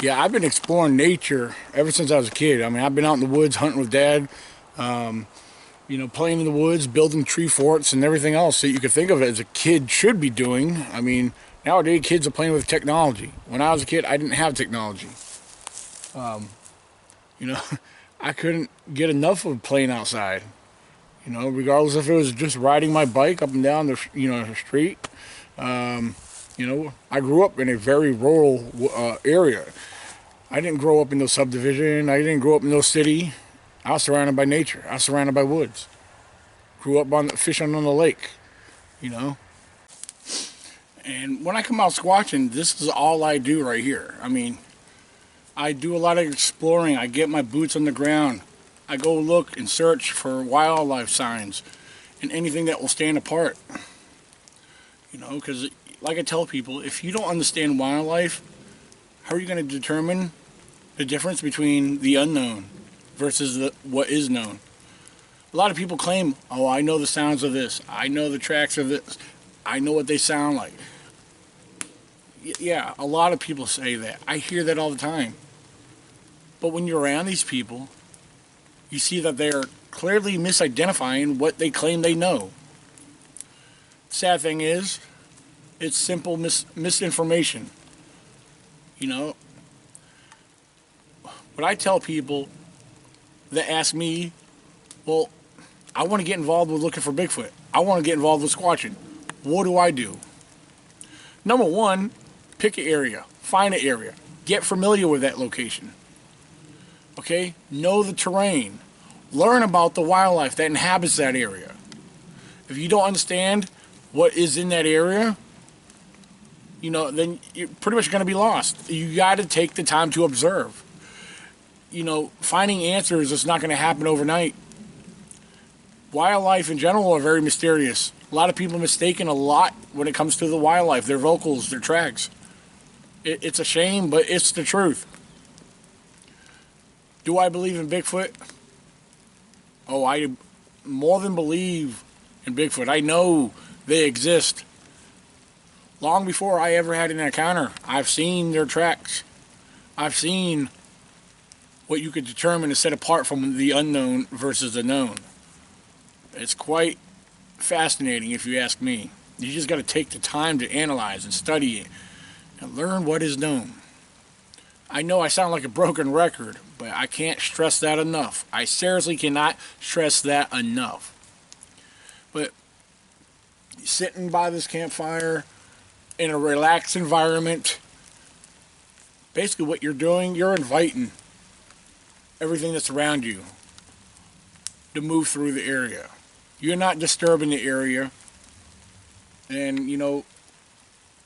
Yeah, I've been exploring nature ever since I was a kid. I mean, I've been out in the woods hunting with Dad, playing in the woods, building tree forts and everything else that you could think of as a kid should be doing. I mean, nowadays kids are playing with technology. When I was a kid, I didn't have technology. You know, I couldn't get enough of playing outside. Regardless if it was just riding my bike up and down the street. I grew up in a very rural area. I didn't grow up in no subdivision. I didn't grow up in no city. I was surrounded by nature. I was surrounded by woods. Grew up fishing on the lake, you know. And when I come out squatching, this is all I do right here. I mean, I do a lot of exploring. I get my boots on the ground. I go look and search for wildlife signs and anything that will stand apart. Because like I tell people, if you don't understand wildlife, how are you going to determine the difference between the unknown versus what is known? A lot of people claim, oh, I know the sounds of this. I know the tracks of this. I know what they sound like. Yeah, a lot of people say that. I hear that all the time. But when you're around these people, you see that they're clearly misidentifying what they claim they know. Sad thing is, it's simple misinformation. What I tell people that ask me, well, I want to get involved with looking for Bigfoot. I want to get involved with squatching. What do I do? Number one, pick an area. Find an area. Get familiar with that location. Okay? Know the terrain. Learn about the wildlife that inhabits that area. If you don't understand what is in that area, then you're pretty much going to be lost. You got to take the time to observe. Finding answers is not going to happen overnight. Wildlife in general are very mysterious. A lot of people mistaken a lot when it comes to the wildlife, their vocals, their tracks. It's a shame, but it's the truth. Do I believe in Bigfoot? Oh, I more than believe in Bigfoot. I know they exist. Long before I ever had an encounter, I've seen their tracks. I've seen what you could determine to set apart from the unknown versus the known. It's quite fascinating if you ask me. You just got to take the time to analyze and study it and learn what is known. I know I sound like a broken record, but I can't stress that enough. I seriously cannot stress that enough. But sitting by this campfire in a relaxed environment, basically what you're doing, you're inviting everything that's around you to move through the area. You're not disturbing the area. And,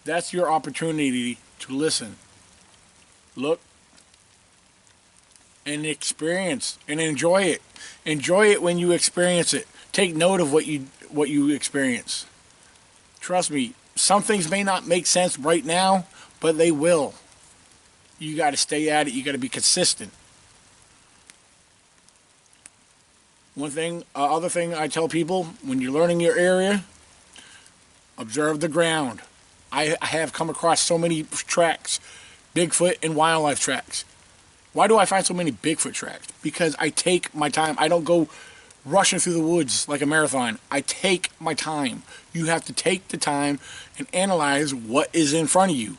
that's your opportunity to listen. Look and experience and enjoy it. Enjoy it when you experience it. Take note of what you experience. Trust me, some things may not make sense right now, but they will. You got to stay at it. You got to be consistent. Other thing I tell people, when you're learning your area, observe the ground. I have come across so many tracks, Bigfoot and wildlife tracks. Why do I find so many Bigfoot tracks? Because I take my time. I don't go rushing through the woods like a marathon. I take my time. You have to take the time and analyze what is in front of you.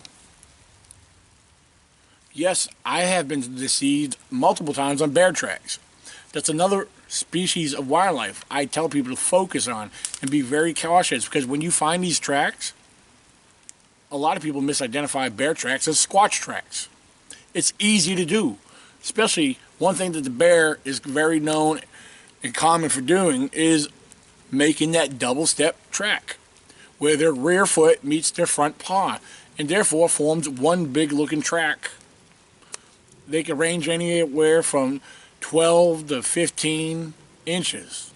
Yes, I have been deceived multiple times on bear tracks. That's another species of wildlife I tell people to focus on and be very cautious, because when you find these tracks, a lot of people misidentify bear tracks as squatch tracks. It's easy to do. Especially one thing that the bear is very known and common for doing is making that double step track where their rear foot meets their front paw and therefore forms one big looking track. They can range anywhere from 12 to 15 inches.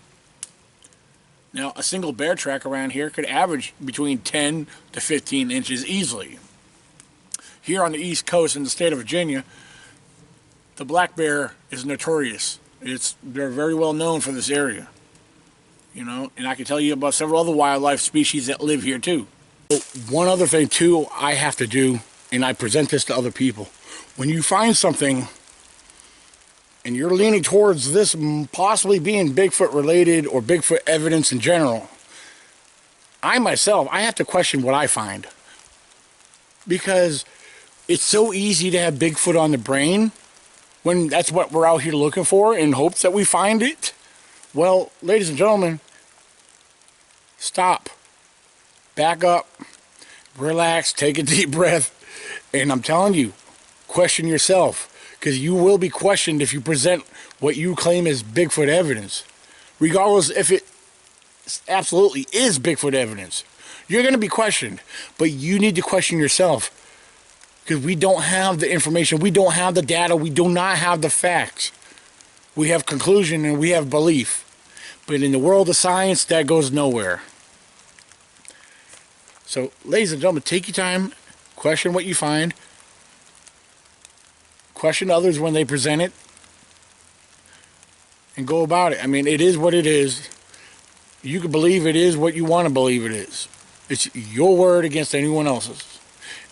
Now, a single bear track around here could average between 10 to 15 inches easily. Here on the East Coast in the state of Virginia, the black bear is notorious. They're very well known for this area. And I can tell you about several other wildlife species that live here too. One other thing too I have to do, and I present this to other people. when you find something and you're leaning towards this possibly being Bigfoot related or Bigfoot evidence in general, I have to question what I find. Because it's so easy to have Bigfoot on the brain when that's what we're out here looking for in hopes that we find it. Well, ladies and gentlemen, stop. Back up. Relax. Take a deep breath. And I'm telling you, question yourself. Because you will be questioned if you present what you claim as Bigfoot evidence. Regardless if it absolutely is Bigfoot evidence. You're going to be questioned. But you need to question yourself. Because we don't have the information. We don't have the data. We do not have the facts. We have conclusion and we have belief. But in the world of science, that goes nowhere. So, ladies and gentlemen, take your time. Question what you find. Question others when they present it, and go about it. I mean, it is what it is. You can believe it is what you want to believe it is. It's your word against anyone else's.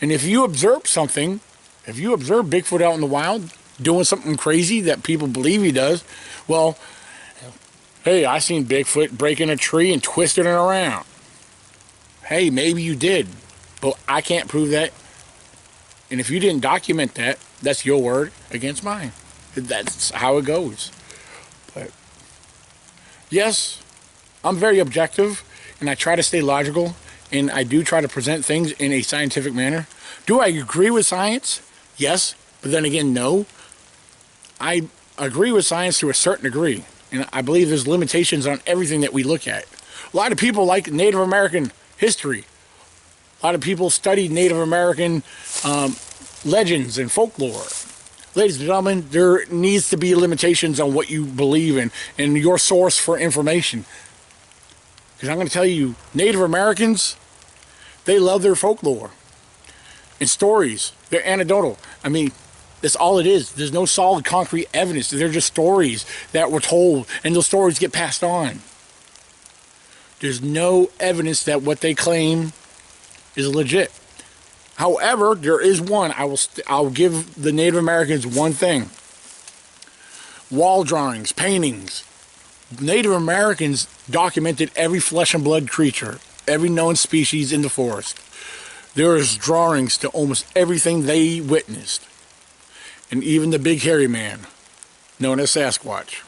And if you observe something, if you observe Bigfoot out in the wild doing something crazy that people believe he does, well, hey, I seen Bigfoot breaking a tree and twisting it around. Hey, maybe you did, but I can't prove that. And if you didn't document that, that's your word against mine. That's how it goes. But yes, I'm very objective, and I try to stay logical, and I do try to present things in a scientific manner. Do I agree with science? Yes, but then again, no. I agree with science to a certain degree, and I believe there's limitations on everything that we look at. A lot of people like Native American history. A lot of people study Native American legends and folklore. Ladies and gentlemen, there needs to be limitations on what you believe in and your source for information. Because I'm going to tell you, Native Americans, they love their folklore and stories. They're anecdotal. I mean, that's all it is. There's no solid concrete evidence. They're just stories that were told, and those stories get passed on. There's no evidence that what they claim is legit. However, there is one. I'll give the Native Americans one thing. Wall drawings, paintings. Native Americans documented every flesh and blood creature, every known species in the forest. There is drawings to almost everything they witnessed. And even the big hairy man, known as Sasquatch.